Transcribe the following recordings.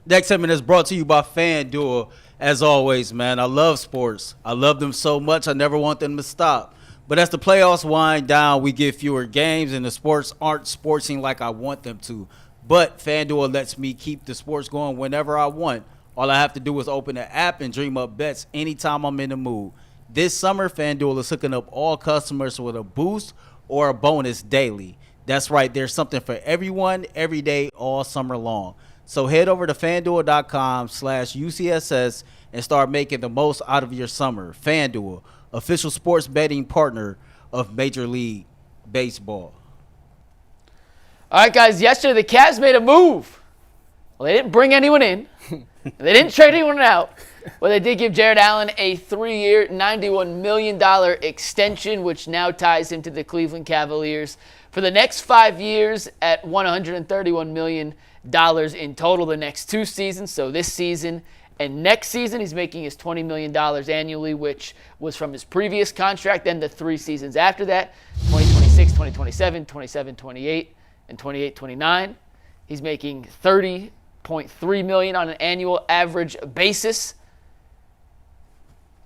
Next segment is brought to you by FanDuel. As always, man, I love sports. I love them so much, I never want them to stop. But as the playoffs wind down, we get fewer games, and the sports aren't sportsing like I want them to. But FanDuel lets me keep the sports going whenever I want. All I have to do is open the app and dream up bets anytime I'm in the mood. This summer, FanDuel is hooking up all customers with a boost or a bonus daily. That's right, there's something for everyone, every day, all summer long. So head over to FanDuel.com/UCSS and start making the most out of your summer. FanDuel, official sports betting partner of Major League Baseball. All right, guys, yesterday the Cavs made a move. Well, they didn't bring anyone in. They didn't trade anyone out. Well, they did give Jarrett Allen a 3-year, $91 million extension, which now ties him to the Cleveland Cavaliers for the next 5 years at $131 million in total the next 2 seasons. So this season and next season, he's making his $20 million annually, which was from his previous contract. Then the 3 seasons after that, 2026, 2027, 27-28, and 28-29. He's making $30.3 million on an annual average basis.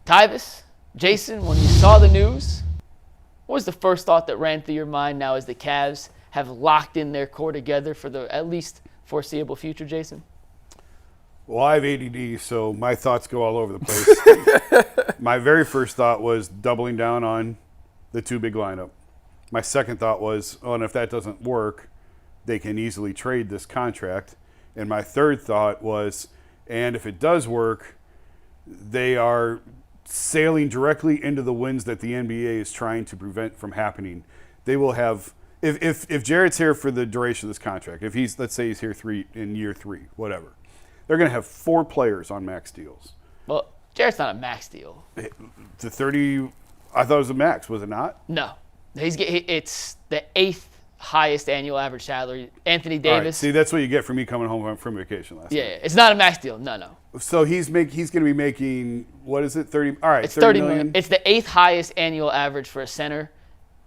Tyvis, Jason, when you saw the news, what was the first thought that ran through your mind now as the Cavs have locked in their core together for the at least foreseeable future, Jason? Well, I have ADD, so my thoughts go all over the place. My very first thought was doubling down on the 2 big lineup. My second thought was, oh, and if that doesn't work, they can easily trade this contract. And my third thought was, and if it does work, they are sailing directly into the wins that the NBA is trying to prevent from happening. They will have, if Jarrett's here for the duration of this contract, if he's, let's say he's here in year 3, whatever, they're going to have 4 players on max deals. Well, Jarrett's not a max deal. The 30, I thought it was a max, was it not? No. It's the 8th highest annual average salary. Anthony Davis. All right, see, that's what you get from me coming home from vacation last night. Yeah, it's not a max deal. No. So he's going to be making, what is it, 30? All right, it's $30 million. It's the 8th highest annual average for a center.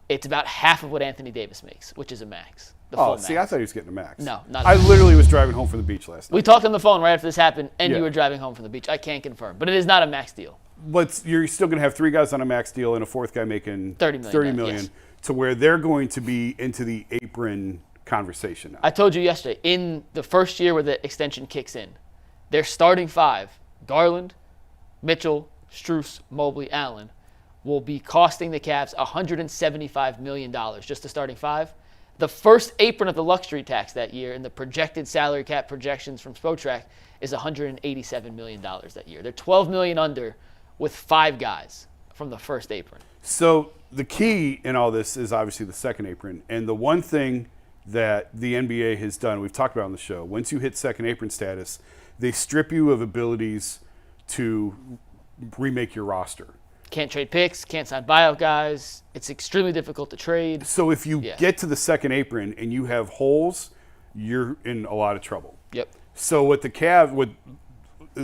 It's about half of what Anthony Davis makes, which is a max. See, I thought he was getting a max. No, not I literally was driving home from the beach last night. We talked on the phone right after this happened, and you were driving home from the beach. I can't confirm, but it is not a max deal. But you're still going to have 3 guys on a max deal and a 4th guy making $30 million yes. To where they're going to be into the apron conversation now. I told you yesterday, in the first year where the extension kicks in, their starting 5, Garland, Mitchell, Strus, Mobley, Allen, will be costing the Cavs $175 million, just the starting 5. The first apron of the luxury tax that year and the projected salary cap projections from Spotrac is $187 million that year. They're $12 million under with 5 guys from the first apron. So the key in all this is obviously the second apron. And the one thing that the NBA has done, we've talked about on the show, once you hit second apron status, they strip you of abilities to remake your roster. Can't trade picks, can't sign buyout guys. It's extremely difficult to trade. So if you get to the second apron and you have holes, you're in a lot of trouble. Yep. So what the Cavs,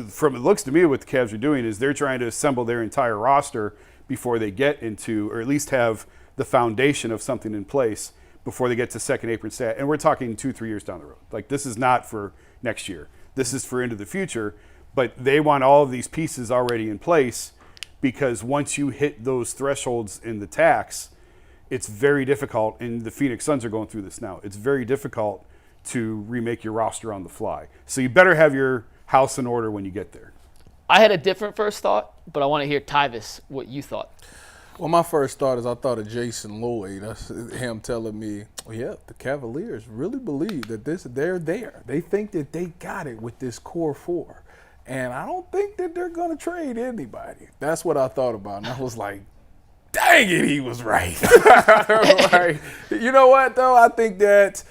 from it looks to me, what the Cavs are doing is they're trying to assemble their entire roster before they get into, or at least have the foundation of something in place before they get to second apron stat. And we're talking 2-3 years down the road. Like, this is not for next year. This is for into the future. But they want all of these pieces already in place, because once you hit those thresholds in the tax, it's very difficult, and the Phoenix Suns are going through this now. It's very difficult to remake your roster on the fly. So you better have your house in order when you get there. I had a different first thought, but I want to hear, Tyvis, what you thought. Well, my first thought is I thought of Jason Lloyd. That's him telling me, well, yeah, the Cavaliers really believe that they're there. They think that they got it with this core 4. And I don't think that they're going to trade anybody. That's what I thought about. And I was like, dang it, he was right. Like, you know what, though? I think that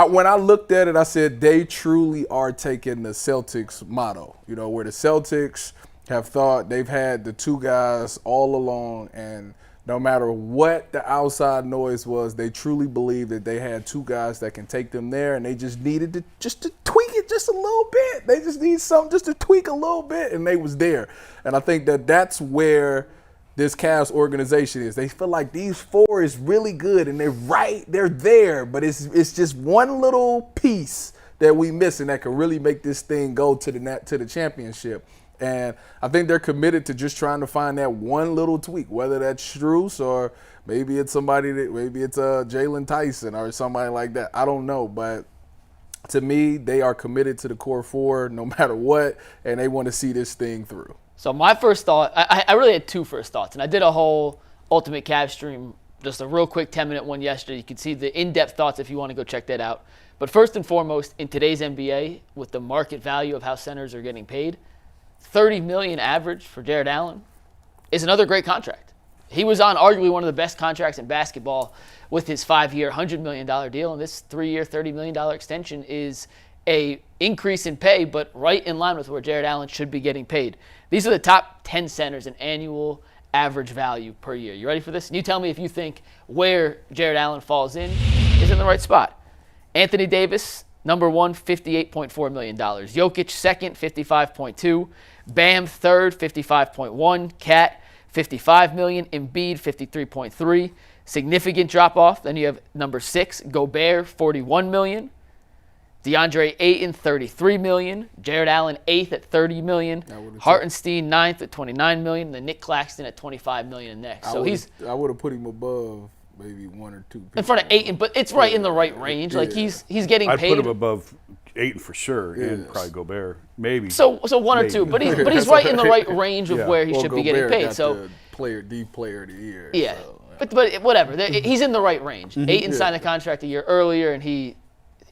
when I looked at it, I said they truly are taking the Celtics motto, where the Celtics have thought they've had the 2 guys all along, and no matter what the outside noise was, they truly believe that they had 2 guys that can take them there, and they just needed to tweak it just a little bit. They just need something just to tweak a little bit, and they was there. And I think that that's where this Cavs organization is. They feel like these 4 is really good, and they're there, but it's just one little piece that we missing that could really make this thing go to the championship. And I think they're committed to just trying to find that one little tweak, whether that's Strus or maybe it's Jalen Tyson or somebody like that. I don't know, but to me, they are committed to the core four no matter what, and they want to see this thing through. So my first thought, I really had two first thoughts, and I did a whole Ultimate Cavs stream, just a real quick 10-minute one yesterday. You can see the in-depth thoughts if you want to go check that out. But first and foremost, in today's NBA, with the market value of how centers are getting paid, $30 million average for Jarrett Allen is another great contract. He was on arguably one of the best contracts in basketball with his 5-year, $100 million deal, and this 3-year, $30 million extension is a increase in pay, but right in line with where Jarrett Allen should be getting paid. These are the top 10 centers in annual average value per year. You ready for this? And you tell me if you think where Jarrett Allen falls in is in the right spot. Anthony Davis, number one, $58.4 million. Jokic, second, $55.2. Bam, third, $55.1. Cat, $55 million. Embiid, $53.3. Significant drop-off. Then you have number 6, Gobert, $41 million. DeAndre Ayton, $33 million. Jarrett Allen, 8th at $30 million. Hartenstein, 9th at $29 million. And then Nick Claxton at $25 million next. I would have put him above maybe 1 or 2 in front of Ayton, but it's right in the right range. Like he's getting I'd paid. put him above Ayton for sure, and probably Gobert, maybe. So 1 or 2, but he's right in the right range of where he should be getting paid. Got So the player of the year. yeah, so. but whatever. He's in the right range. Ayton signed the contract a year earlier, and he,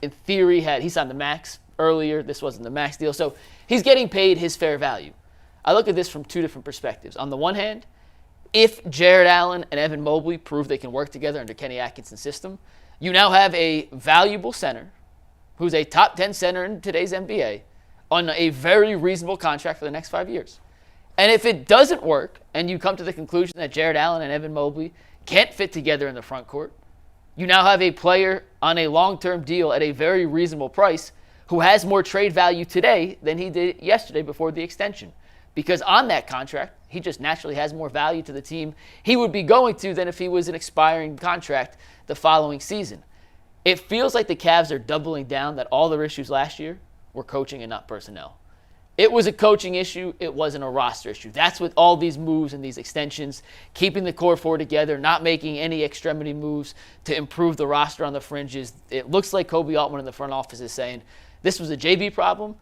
in theory, he signed the max earlier. This wasn't the max deal, so he's getting paid his fair value. I look at this from 2 different perspectives. On the one hand, if Jarrett Allen and Evan Mobley prove they can work together under Kenny Atkinson's system, you now have a valuable center who's a top 10 center in today's NBA on a very reasonable contract for the next 5 years. And if it doesn't work and you come to the conclusion that Jarrett Allen and Evan Mobley can't fit together in the front court, you now have a player on a long-term deal at a very reasonable price who has more trade value today than he did yesterday before the extension. Because on that contract, he just naturally has more value to the team he would be going to than if he was an expiring contract the following season. It feels like the Cavs are doubling down that all their issues last year were coaching and not personnel. It was a coaching issue. It wasn't a roster issue. That's with all these moves and these extensions, keeping the core four together, not making any extremity moves to improve the roster on the fringes. It looks like Kobe Altman in the front office is saying this was a JB problem,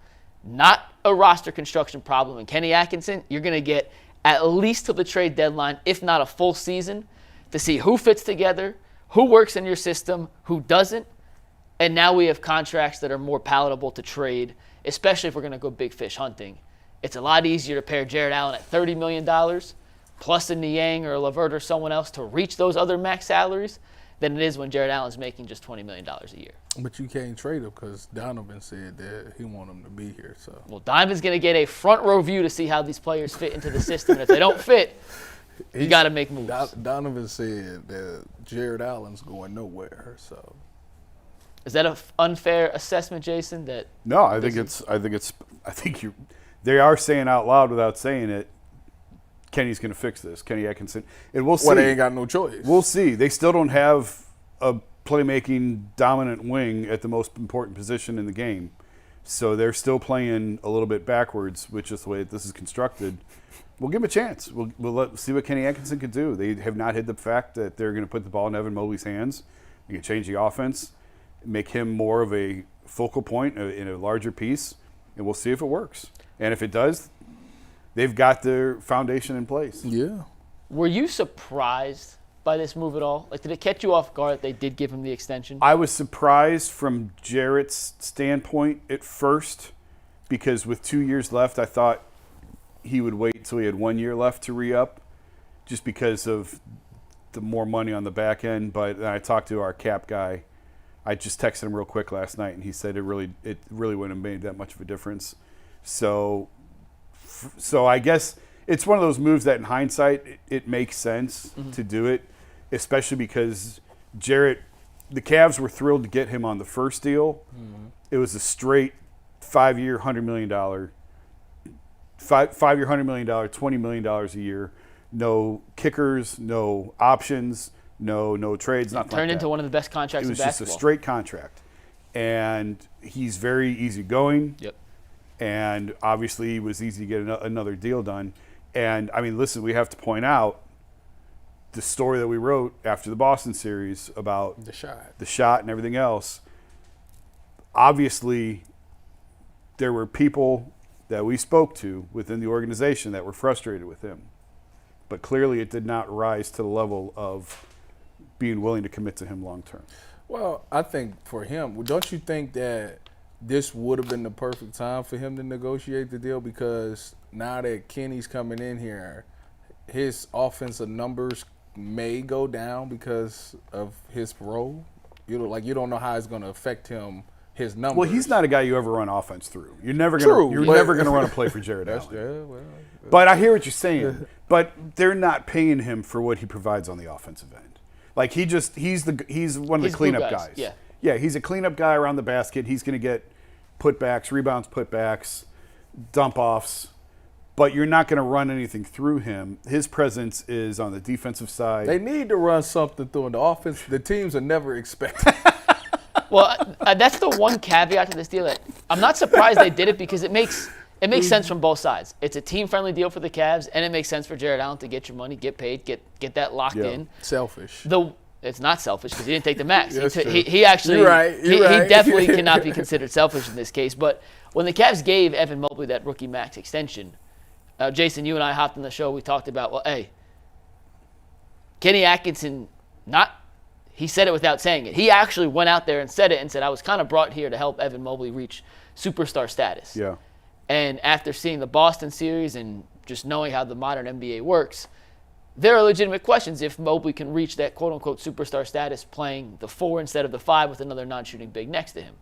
not a roster construction problem. And Kenny Atkinson, you're going to get at least till the trade deadline, if not a full season, to see who fits together, who works in your system, who doesn't. And now we have contracts that are more palatable to trade, especially if we're going to go big fish hunting. It's a lot easier to pair Jarrett Allen at $30 million plus a Niang or a LeVert or someone else to reach those other max salaries than it is when Jarrett Allen's making just $20 million a year. But you can't trade him because Donovan said that he want him to be here. So well, Donovan's going to get a front row view to see how these players fit into the system. And if they don't fit, you got to make moves. Donovan said that Jarrett Allen's going nowhere. So is that an unfair assessment, Jason? That no, I think they are saying out loud without saying it. Kenny's going to fix this. Kenny Atkinson, and we'll see. Well, they ain't got no choice. We'll see. They still don't have a playmaking dominant wing at the most important position in the game, so they're still playing a little bit backwards, which is the way this is constructed. We'll give him a chance. We'll see what Kenny Atkinson can do. They have not hid the fact that they're going to put the ball in Evan Mobley's hands. They can change the offense, make him more of a focal point in a larger piece, and we'll see if it works. And if it does, they've got their foundation in place. Yeah. Were you surprised by this move at all? Like, did it catch you off guard that they did give him the extension? I was surprised from Jarrett's standpoint at first because with 2 years left, I thought he would wait until he had 1 year left to re-up just because of the more money on the back end. But then I talked to our cap guy. I just texted him real quick last night, and he said it really wouldn't have made that much of a difference. So I guess it's one of those moves that in hindsight, it makes sense to do it, especially because Jarrett, the Cavs were thrilled to get him on the first deal. It was a straight 5-year, $100 million, $20 million a year. No kickers, no options, no trades, nothing like that. Turned into one of the best contracts in basketball. It was just a straight contract. and he's very easygoing. Yep. And obviously, it was easy to get another deal done. And I mean, listen, we have to point out the story that we wrote after the Boston series about The shot and everything else. Obviously, there were people that we spoke to within the organization that were frustrated with him. But clearly it did not rise to the level of being willing to commit to him long term. Well, I think for him, don't you think that this would have been the perfect time for him to negotiate the deal? Because now that Kenny's coming in here, his offensive numbers may go down because of his role. You don't know how it's going to affect him. His numbers. Well, he's not a guy you ever run offense through. You're never gonna run a play for Jarrett Allen. But I hear what you're saying. But they're not paying him for what he provides on the offensive end. Like he's one of the cleanup guys. Yeah, he's a cleanup guy around the basket. He's gonna get putbacks, rebounds, putbacks, dump offs. But you're not going to run anything through him. His presence is on the defensive side. They need to run something through in the offense. The teams are never expecting. Well, that's the one caveat to this deal. That I'm not surprised they did it because it makes sense from both sides. It's a team-friendly deal for the Cavs, and it makes sense for Jarrett Allen to get your money, get paid, get that locked in. Selfish. It's not selfish because he didn't take the max. That's true. He actually You're right. he definitely cannot be considered selfish in this case. But when the Cavs gave Evan Mobley that rookie max extension, Jason, you and I hopped on the show. We talked about, well, hey, Kenny Atkinson he said it without saying it. He actually went out there and said it and said, I was kind of brought here to help Evan Mobley reach superstar status. Yeah. And after seeing the Boston series and just knowing how the modern NBA works, there are legitimate questions if Mobley can reach that quote-unquote superstar status playing the 4 instead of the 5 with another non-shooting big next to him.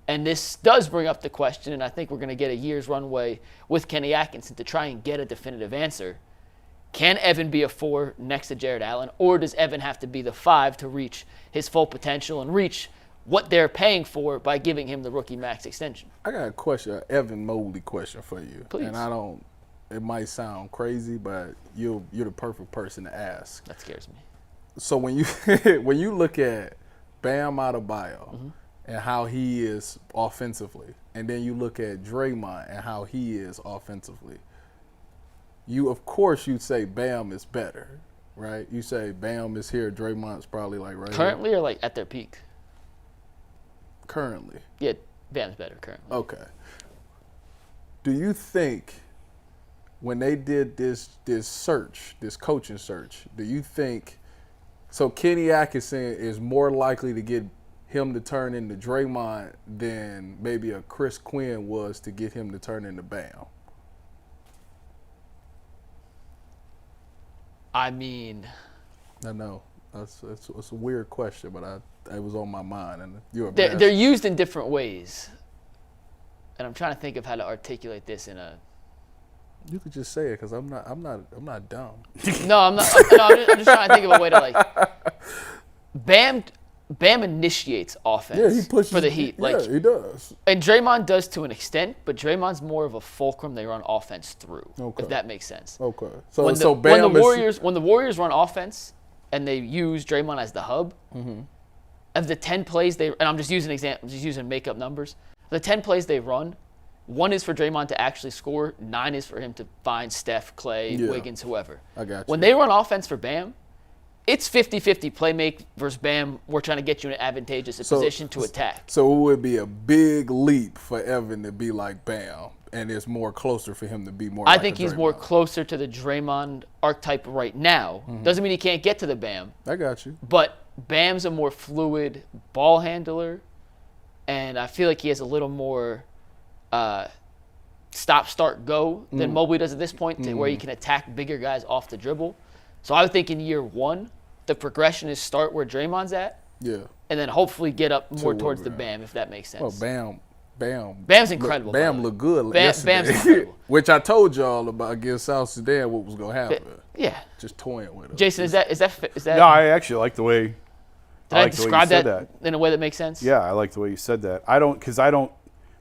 And this does bring up the question, and I think we're going to get a year's runway with Kenny Atkinson to try and get a definitive answer. Can Evan be a 4 next to Jarrett Allen, or does Evan have to be the 5 to reach his full potential and reach what they're paying for by giving him the rookie max extension? I got a question, an Evan Mobley question for you. Please. And it might sound crazy, but you're the perfect person to ask. That scares me. So when you look at Bam Adebayo and how he is offensively, and then you look at Draymond and how he is offensively, you'd say Bam is better, right? You say Bam is here, Draymond's probably like right Currently here. or like at their peak? Currently. Yeah, Bam's better currently. Okay. Do you think when they did this coaching search, do you think so Kenny Atkinson is more likely to get him to turn into Draymond than maybe a Chris Quinn was to get him to turn into Bam? I mean, I know it's a weird question, but it was on my mind, and they're used in different ways, and I'm trying to think of how to articulate this in a. You could just say it because I'm not dumb. No, I'm not. No, I'm just trying to think of a way to like. Bam initiates offense Yeah, he pushes for the Heat. Yeah, he does. And Draymond does to an extent, but Draymond's more of a fulcrum they run offense through. Okay. If that makes sense. Okay. When the Warriors run offense and they use Draymond as the hub, of the 10 plays and I'm just using make-up numbers. The 10 plays they run, 1 is for Draymond to actually score, 9 is for him to find Steph, Clay, Wiggins, whoever. I got you. When they run offense for Bam, it's 50-50 play make versus Bam. We're trying to get you in an advantageous position to attack. So it would be a big leap for Evan to be like Bam, and it's more closer for him to be more. I like think he's Draymond. more closer to the Draymond archetype right now. Doesn't mean he can't get to the Bam, I got you. but Bam's a more fluid ball handler, and I feel like he has a little more stop, start, go than Mobley does at this point, to where he can attack bigger guys off the dribble. So I would think in year 1, the progression is start where Draymond's at, Yeah. and then hopefully get up more where towards we're the at. Bam, if that makes sense. Well, Bam's incredible. Bam looked good Bam's yesterday. incredible. Which I told y'all about against South Sudan what was going to happen. Yeah. Just toying with it. Jason, is that? No, I actually like the way. Did I like the way you describe said that in a way that makes sense? Yeah, I like the way you said that.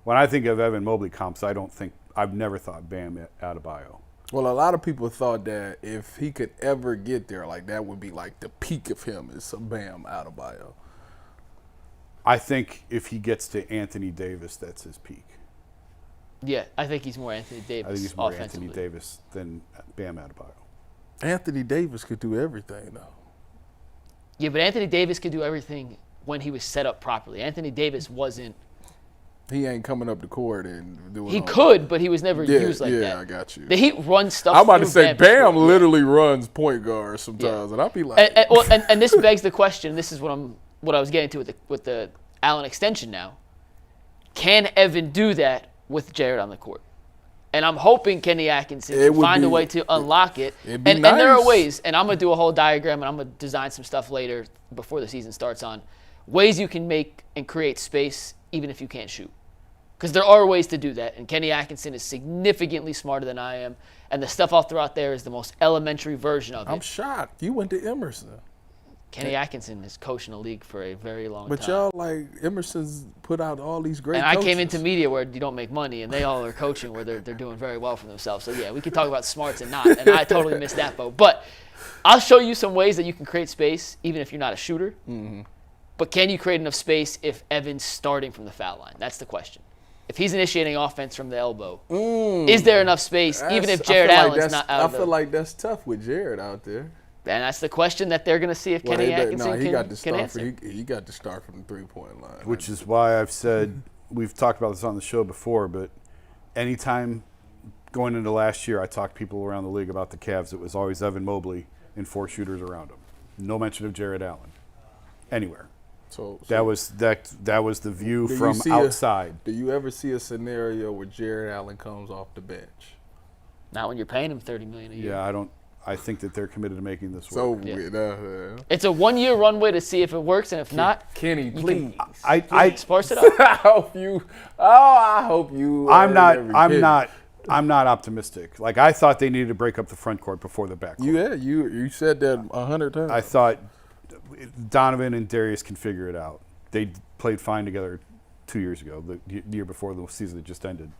When I think of Evan Mobley comps, I've never thought Bam Adebayo. Well, a lot of people thought that if he could ever get there, like that would be like the peak of him is some Bam Adebayo. I think if he gets to Anthony Davis, that's his peak. Yeah, I think he's more Anthony I Davis think he's more offensively. Anthony Davis than Bam Adebayo. Anthony Davis could do everything, though. Yeah, but Anthony Davis could do everything when he was set up properly. Anthony Davis wasn't. He ain't coming up the court and doing. He all could, but he was never used like that. Yeah, I got you. The Heat run stuff. I'm about to through say, Bam's Bam court. literally runs point guard sometimes, and I'll be like, And this begs the question. This is what I was getting to with the Allen extension now. Can Evan do that with Jarrett on the court? And I'm hoping Kenny Atkinson can find a way to unlock it. It'd be And there are nice. ways, and I'm going to do a whole diagram, and I'm going to design some stuff later before the season starts on ways you can make and create space even if you can't shoot. Because there are ways to do that, and Kenny Atkinson is significantly smarter than I am, and the stuff I'll throw out there is the most elementary version of it. I'm shocked. You went to Emerson. Kenny Atkinson has coached in the league for a very long But time. y'all, like, Emerson's put out all these great And I coaches. came into media where you don't make money, and they all are coaching where they're doing very well for themselves. So, yeah, we could talk about smarts and not, and I totally missed that boat. But I'll show you some ways that you can create space, even if you're not a shooter. Mm-hmm. But can you create enough space if Evan's starting from the foul line? That's the question. If he's initiating offense from the elbow, is there enough space, even if Jarrett Allen's not out of I feel like that's tough with Jarrett out there. And that's the question that they're going to see if Kenny Atkinson he got to can start answer. he got to start from the 3-point line. Which is why I've said, we've talked about this on the show before, but anytime going into last year, I talked to people around the league about the Cavs. It was always Evan Mobley and 4 shooters around him. No mention of Jarrett Allen anywhere. So That was the view do you from see outside. do you ever see a scenario where Jarrett Allen comes off the bench? Not when you're paying him $30 million a year. Yeah, I think that they're committed to making this So work. It's a 1-year runway to see if it works, and if not, Kenny, please. I sparse it up. I hope you. Oh, I hope you. I'm not optimistic. Like, I thought they needed to break up the front court before the back court. You said that 100 times. I thought Donovan and Darius can figure it out. They played fine together 2 years ago, the year before the season that just ended.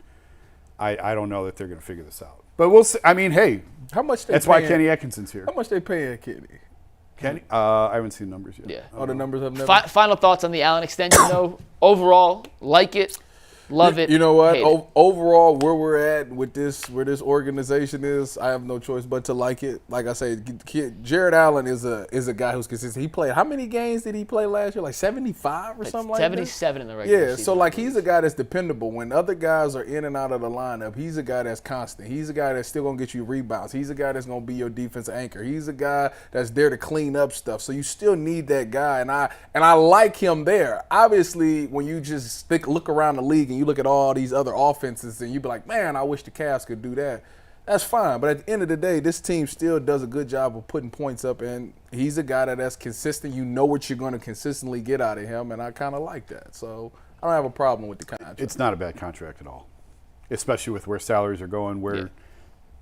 I don't know that they're going to figure this out. But we'll see. I mean, hey, How much? that's why Kenny Atkinson's here. How much they paying Kenny? Kenny? I haven't seen the numbers yet. Yeah. All the numbers have never. Final thoughts on the Allen extension, though. Overall, like it, love it. You know what? hate it. Overall, where we're at with this, where this organization is, I have no choice but to like it. Like I say, Jarrett Allen is a guy who's consistent. He played. How many games did he play last year? Like 75 or something like that. 77 in the regular Yeah, season. so like he's a guy that's dependable. When other guys are in and out of the lineup, he's a guy that's constant. He's a guy that's still gonna get you rebounds. He's a guy that's gonna be your defensive anchor. He's a guy that's there to clean up stuff. So you still need that guy, and I like him there. Obviously, when you just look around the league and you look at all these other offenses, and you be like, man, I wish the Cavs could do that. That's fine, but at the end of the day, this team still does a good job of putting points up, and he's a guy that's consistent. You know what you're going to consistently get out of him, and I kind of like that. So I don't have a problem with the contract. It's not a bad contract at all, especially with where salaries are going, where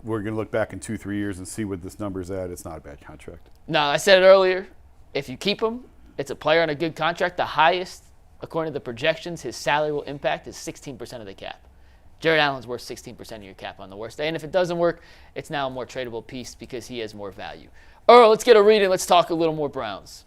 we're going to look back in 2-3 years and see what this number's at. It's not a bad contract. No, I said it earlier. If you keep him, it's a player on a good contract. The highest, according to the projections, his salary will impact is 16% of the cap. Jarrett Allen's worth 16% of your cap on the worst day. And if it doesn't work, it's now a more tradable piece because he has more value. Earl, let's get a read and let's talk a little more Browns.